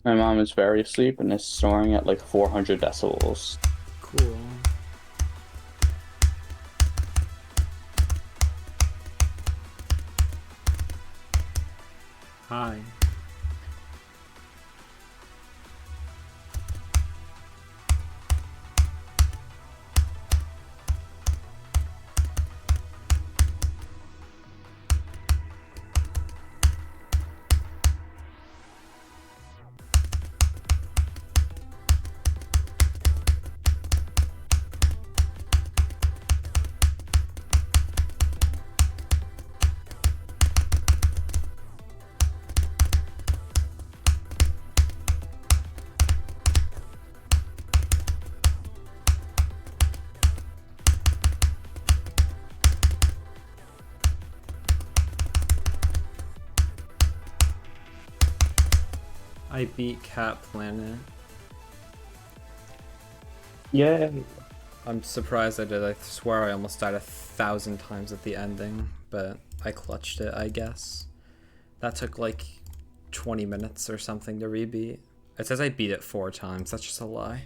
My mom is very asleep and is snoring at like 400 decibels. Cool. Hi. I beat Cat Planet. Yay. I'm surprised I did. I swear I almost died 1,000 times at the ending, but I clutched it, I guess. That took like 20 minutes or something to rebeat. It says I beat it 4 times. That's just a lie.